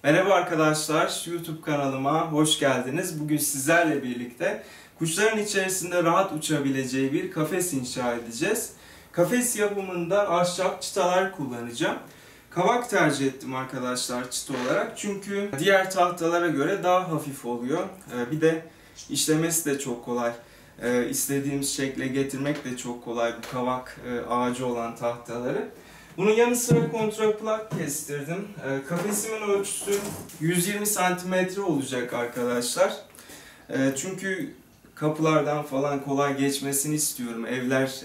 Merhaba arkadaşlar, YouTube kanalıma hoş geldiniz. Bugün sizlerle birlikte kuşların içerisinde rahat uçabileceği bir kafes inşa edeceğiz. Kafes yapımında ahşap çıtalar kullanacağım. Kavak tercih ettim arkadaşlar çıta olarak. Çünkü diğer tahtalara göre daha hafif oluyor. Bir de işlemesi de çok kolay. İstediğimiz şekle getirmek de çok kolay bu kavak ağacı olan tahtaları. Bunun yanı sıra kontraplak kestirdim. Kafesimin ölçüsü 120 cm olacak arkadaşlar. Çünkü kapılardan falan kolay geçmesini istiyorum.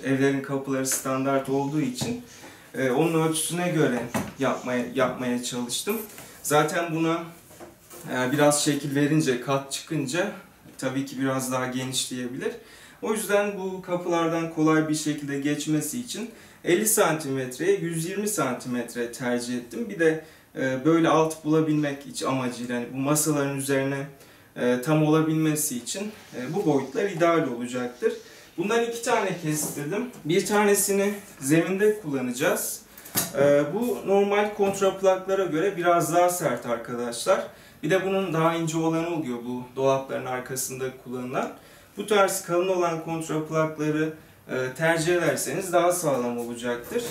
Evlerin kapıları standart olduğu için onun ölçüsüne göre yapmaya çalıştım. Zaten buna biraz şekil verince, kat çıkınca tabii ki biraz daha genişleyebilir. O yüzden bu kapılardan kolay bir şekilde geçmesi için 50 santimetreye 120 santimetre tercih ettim. Bir de böyle alt bulabilmek amacıyla yani bu masaların üzerine tam olabilmesi için bu boyutlar ideal olacaktır. Bundan 2 tane kestirdim. Bir tanesini zeminde kullanacağız. Bu normal kontraplaklara göre biraz daha sert arkadaşlar. Bir de bunun daha ince olanı oluyor bu dolapların arkasında kullanılan. Bu tarz kalın olan kontraplakları tercih ederseniz daha sağlam olacaktır.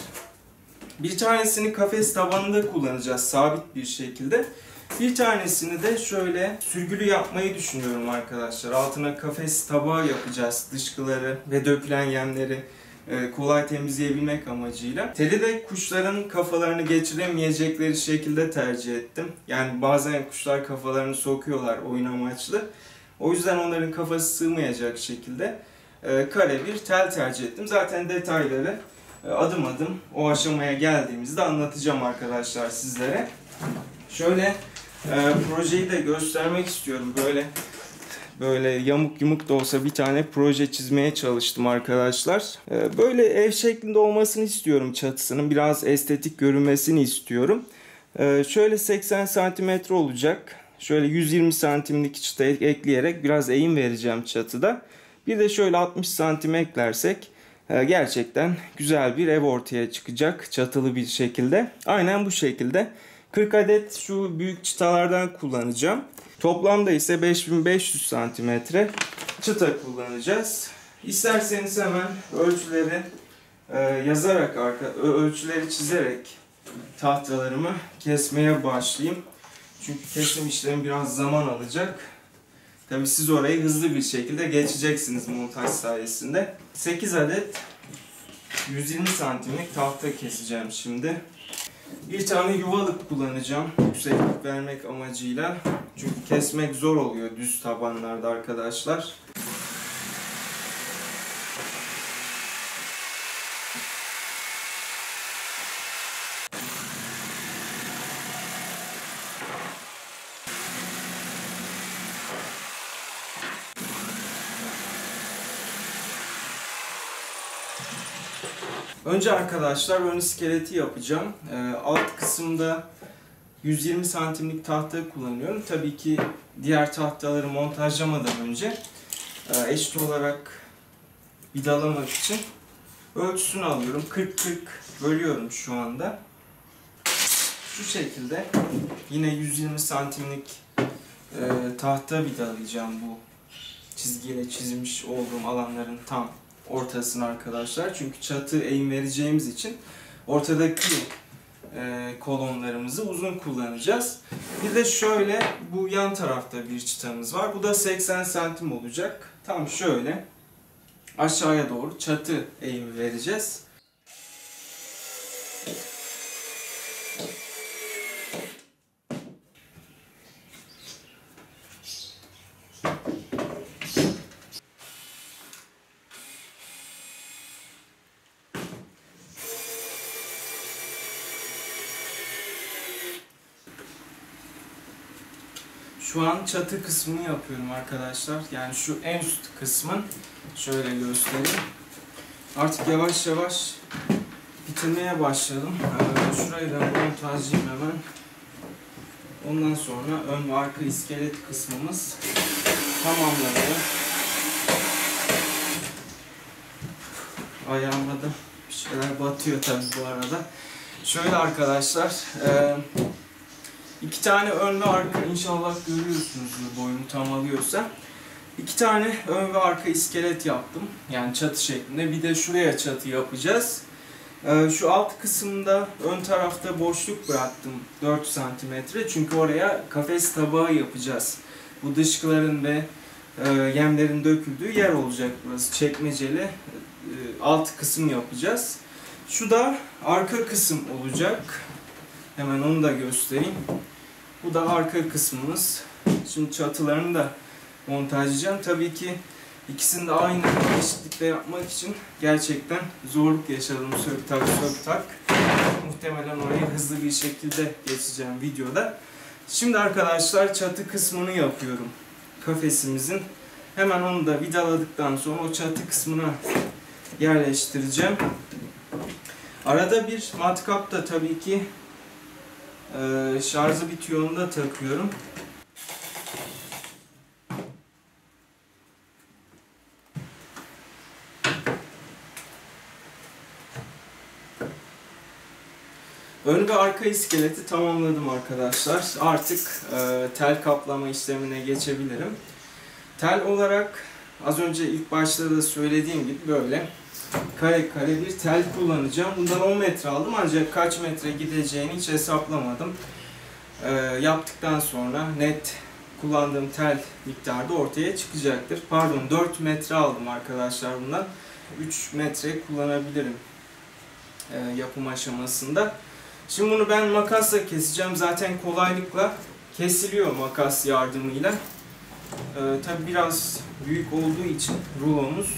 Bir tanesini kafes tabanında kullanacağız sabit bir şekilde. Bir tanesini de şöyle sürgülü yapmayı düşünüyorum arkadaşlar. Altına kafes tabağı yapacağız. Dışkıları ve dökülen yemleri kolay temizleyebilmek amacıyla. Teli de kuşların kafalarını geçiremeyecekleri şekilde tercih ettim. Yani bazen kuşlar kafalarını sokuyorlar oyun amaçlı. O yüzden onların kafası sığmayacak şekilde kare bir tel tercih ettim. Zaten detayları adım adım o aşamaya geldiğimizde anlatacağım arkadaşlar sizlere. Şöyle projeyi de göstermek istiyorum. Böyle yamuk yumuk da olsa bir tane proje çizmeye çalıştım arkadaşlar. Böyle ev şeklinde olmasını istiyorum çatısının. Biraz estetik görünmesini istiyorum. Şöyle 80 santimetre olacak. Şöyle 120 santimlik çıta ekleyerek biraz eğim vereceğim çatıda. Bir de şöyle 60 santim eklersek gerçekten güzel bir ev ortaya çıkacak çatılı bir şekilde. Aynen bu şekilde. 40 adet şu büyük çıtalardan kullanacağım. Toplamda ise 5500 santimetre çıta kullanacağız. İsterseniz hemen ölçüleri yazarak, ölçüleri çizerek tahtalarımı kesmeye başlayayım. Çünkü kesim işlemi biraz zaman alacak. Tabii siz orayı hızlı bir şekilde geçeceksiniz montaj sayesinde. 8 adet 120 santimlik tahta keseceğim şimdi. Bir tane yuvalık kullanacağım yükseklik vermek amacıyla. Çünkü kesmek zor oluyor düz tabanlarda arkadaşlar. Önce arkadaşlar ön iskeleti yapacağım. Alt kısımda 120 santimlik tahta kullanıyorum. Tabii ki diğer tahtaları montajlamadan önce eşit olarak vidalamak için ölçüsünü alıyorum. 40-40 bölüyorum şu anda. Şu şekilde yine 120 santimlik tahta vidalayacağım bu çizgiyle çizmiş olduğum alanların tam ortasını arkadaşlar. Çünkü çatı eğim vereceğimiz için ortadaki kolonlarımızı uzun kullanacağız. Bir de şöyle bu yan tarafta bir çıtamız var. Bu da 80 santim olacak. Tam şöyle aşağıya doğru çatı eğimi vereceğiz. Şu an çatı kısmını yapıyorum arkadaşlar. Yani şu en üst kısmın şöyle göstereyim. Artık yavaş yavaş bitirmeye başladım. Şurayı da montajlayayım hemen. Ondan sonra ön ve arka iskelet kısmımız tamamlanıyor. Ayağıma da bir şeyler batıyor tabii bu arada. Şöyle arkadaşlar, İki tane ön ve arka, inşallah görüyorsunuzdur boyunu tam alıyorsa. İki tane ön ve arka iskelet yaptım. Yani çatı şeklinde. Bir de şuraya çatı yapacağız. Şu alt kısımda ön tarafta boşluk bıraktım 4 santimetre. Çünkü oraya kafes tabağı yapacağız. Bu dışkıların ve yemlerin döküldüğü yer olacak burası. Çekmeceli alt kısım yapacağız. Şu da arka kısım olacak. Hemen onu da göstereyim. Bu da arka kısmımız. Şimdi çatılarını da montajlayacağım. Tabii ki ikisini de aynı eşitlikte yapmak için gerçekten zorluk yaşadım. Sök tak sök tak. Muhtemelen orayı hızlı bir şekilde geçeceğim videoda. Şimdi arkadaşlar çatı kısmını yapıyorum. Kafesimizin. Hemen onu da vidaladıktan sonra o çatı kısmına yerleştireceğim. Arada bir matkap da tabii ki şarjı bitiyor, onu da takıyorum. Ön ve arka iskeleti tamamladım arkadaşlar. Artık tel kaplama işlemine geçebilirim. Tel olarak az önce ilk başta da söylediğim gibi böyle kare kare bir tel kullanacağım. Bundan 10 metre aldım ancak kaç metre gideceğini hiç hesaplamadım. Yaptıktan sonra net kullandığım tel miktarı da ortaya çıkacaktır. Pardon, 4 metre aldım arkadaşlar bundan. 3 metre kullanabilirim yapım aşamasında. Şimdi bunu ben makasla keseceğim. Zaten kolaylıkla kesiliyor makas yardımıyla. Tabi biraz büyük olduğu için rulomuz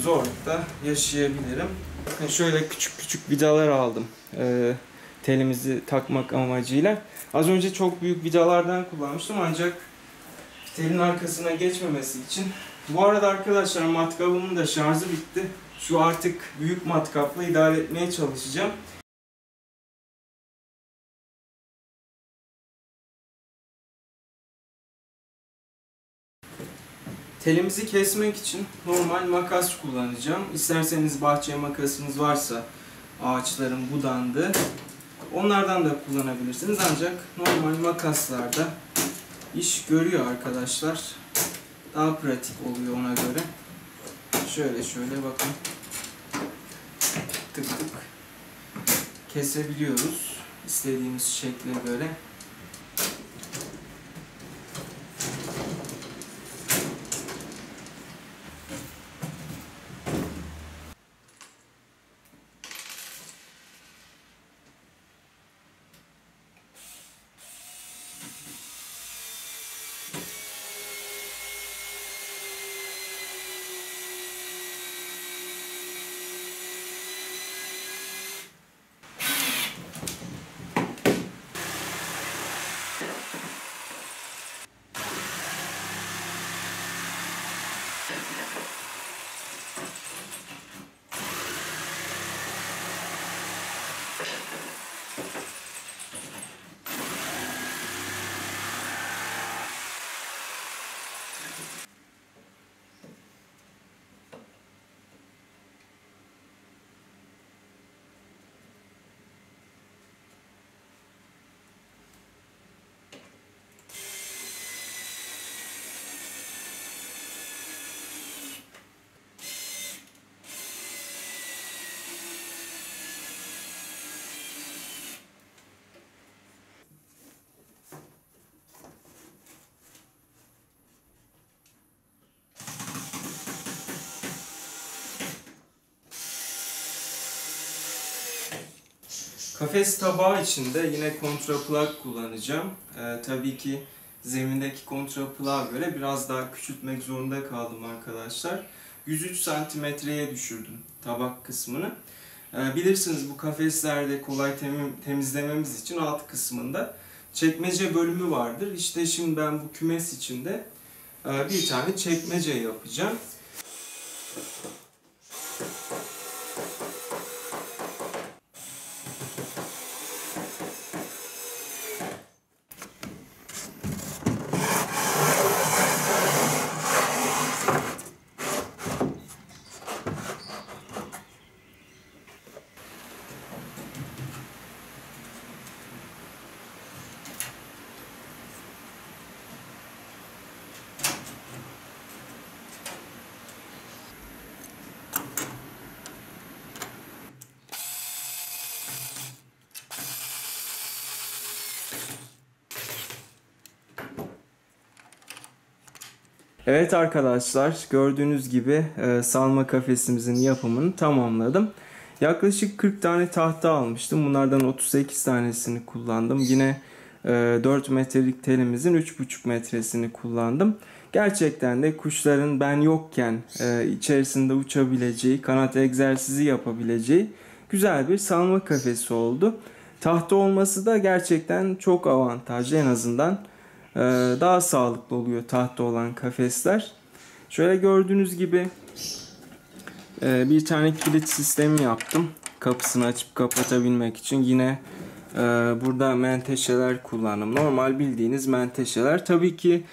zorlukta yaşayabilirim. Bakın şöyle küçük küçük vidalar aldım. Telimizi takmak amacıyla. Az önce çok büyük vidalardan kullanmıştım ancak telin arkasına geçmemesi için. Bu arada arkadaşlar matkabımın da şarjı bitti. Şu artık büyük matkapla idare etmeye çalışacağım. Telimizi kesmek için normal makas kullanacağım. İsterseniz bahçe makasınız varsa ağaçların budandığı onlardan da kullanabilirsiniz. Ancak normal makaslarda iş görüyor arkadaşlar. Daha pratik oluyor ona göre. Şöyle bakın. Tık tık kesebiliyoruz istediğimiz şekle göre. Kafes tabağı için de yine kontraplak kullanacağım. Tabii ki zemindeki kontraplağa göre biraz daha küçültmek zorunda kaldım arkadaşlar. 103 santimetreye düşürdüm tabak kısmını. Bilirsiniz bu kafeslerde kolay temizlememiz için alt kısmında çekmece bölümü vardır. İşte şimdi ben bu kümes içinde bir tane çekmece yapacağım. Evet arkadaşlar, gördüğünüz gibi salma kafesimizin yapımını tamamladım. Yaklaşık 40 tane tahta almıştım. Bunlardan 38 tanesini kullandım. Yine 4 metrelik telimizin 3,5 metresini kullandım. Gerçekten de kuşların ben yokken içerisinde uçabileceği, kanat egzersizi yapabileceği güzel bir salma kafesi oldu. Tahta olması da gerçekten çok avantajlı, en azından daha sağlıklı oluyor tahta olan kafesler. Şöyle gördüğünüz gibi bir tane kilit sistemi yaptım. Kapısını açıp kapatabilmek için. Yine burada menteşeler kullandım. Normal bildiğiniz menteşeler. Tabii ki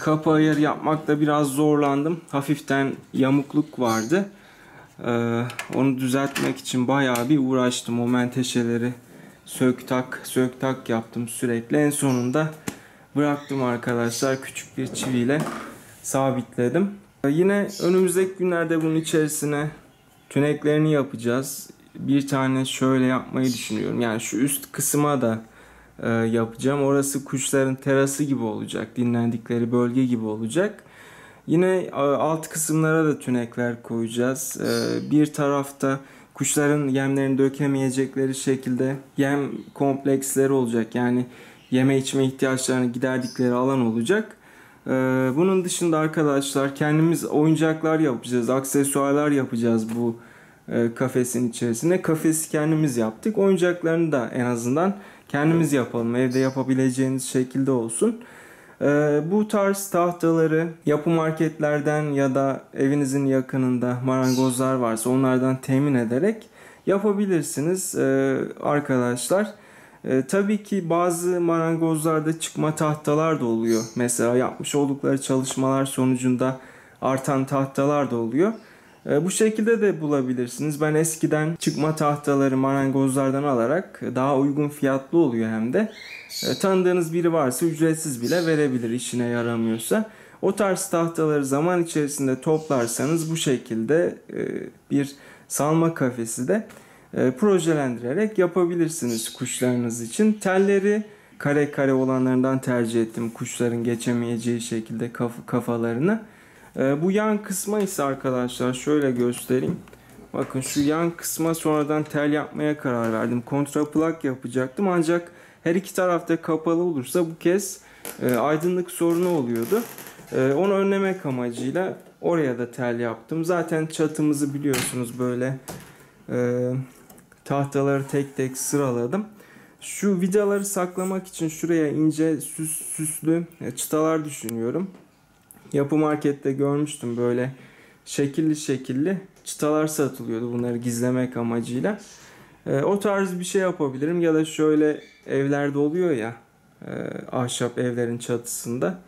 kapı ayarı yapmakta biraz zorlandım. Hafiften yamukluk vardı. Onu düzeltmek için bayağı bir uğraştım. O menteşeleri sök tak yaptım sürekli. En sonunda bıraktım arkadaşlar. Küçük bir çiviyle sabitledim. Yine önümüzdeki günlerde bunun içerisine tüneklerini yapacağız. Bir tane şöyle yapmayı düşünüyorum. Yani şu üst kısma da yapacağım. Orası kuşların terası gibi olacak. Dinlendikleri bölge gibi olacak. Yine alt kısımlara da tünekler koyacağız. Bir tarafta kuşların yemlerini dökemeyecekleri şekilde yem kompleksleri olacak. Yani yeme içme ihtiyaçlarını giderdikleri alan olacak. Bunun dışında arkadaşlar kendimiz oyuncaklar yapacağız, aksesuarlar yapacağız bu kafesin içerisinde. Kafesi kendimiz yaptık. Oyuncaklarını da en azından kendimiz yapalım. Evde yapabileceğiniz şekilde olsun. Bu tarz tahtaları yapı marketlerden ya da evinizin yakınında marangozlar varsa onlardan temin ederek yapabilirsiniz arkadaşlar. Tabii ki bazı marangozlarda çıkma tahtalar da oluyor. Mesela yapmış oldukları çalışmalar sonucunda artan tahtalar da oluyor. Bu şekilde de bulabilirsiniz. Ben eskiden çıkma tahtaları marangozlardan alarak daha uygun fiyatlı oluyor hem de. Tanıdığınız biri varsa ücretsiz bile verebilir işine yaramıyorsa. O tarz tahtaları zaman içerisinde toplarsanız bu şekilde bir salma kafesi de projelendirerek yapabilirsiniz kuşlarınız için. Telleri kare kare olanlarından tercih ettim, kuşların geçemeyeceği şekilde kafalarını. Bu yan kısma ise arkadaşlar şöyle göstereyim. Bakın şu yan kısma sonradan tel yapmaya karar verdim. Kontraplak yapacaktım ancak her iki tarafta kapalı olursa bu kez aydınlık sorunu oluyordu. Onu önlemek amacıyla oraya da tel yaptım. Zaten çatımızı biliyorsunuz, böyle tahtaları tek tek sıraladım. Şu vidaları saklamak için şuraya ince süslü çıtalar düşünüyorum. Yapı markette görmüştüm, böyle şekilli şekilli çıtalar satılıyordu bunları gizlemek amacıyla. O tarz bir şey yapabilirim ya da şöyle evlerde oluyor ya, ahşap evlerin çatısında.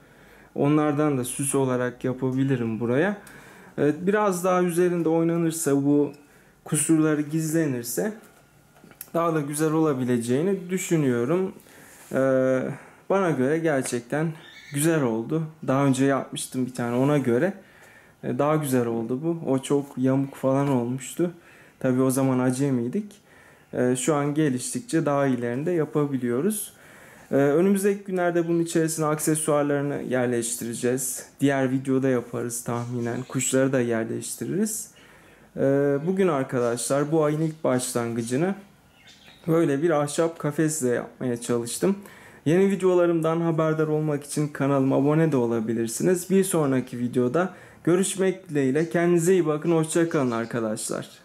Onlardan da süs olarak yapabilirim buraya. Biraz daha üzerinde oynanırsa, bu kusurları gizlenirse daha da güzel olabileceğini düşünüyorum. Bana göre gerçekten güzel oldu. Daha önce yapmıştım bir tane, ona göre daha güzel oldu bu. O çok yamuk falan olmuştu. Tabii o zaman acemiydik. Şu an geliştikçe daha ilerinde yapabiliyoruz. Önümüzdeki günlerde bunun içerisine aksesuarlarını yerleştireceğiz. Diğer videoda yaparız tahminen. Kuşları da yerleştiririz. Bugün arkadaşlar bu ayın ilk başlangıcını böyle bir ahşap kafesle yapmaya çalıştım. Yeni videolarımdan haberdar olmak için kanalıma abone de olabilirsiniz. Bir sonraki videoda görüşmek dileğiyle. Kendinize iyi bakın. Hoşça kalın arkadaşlar.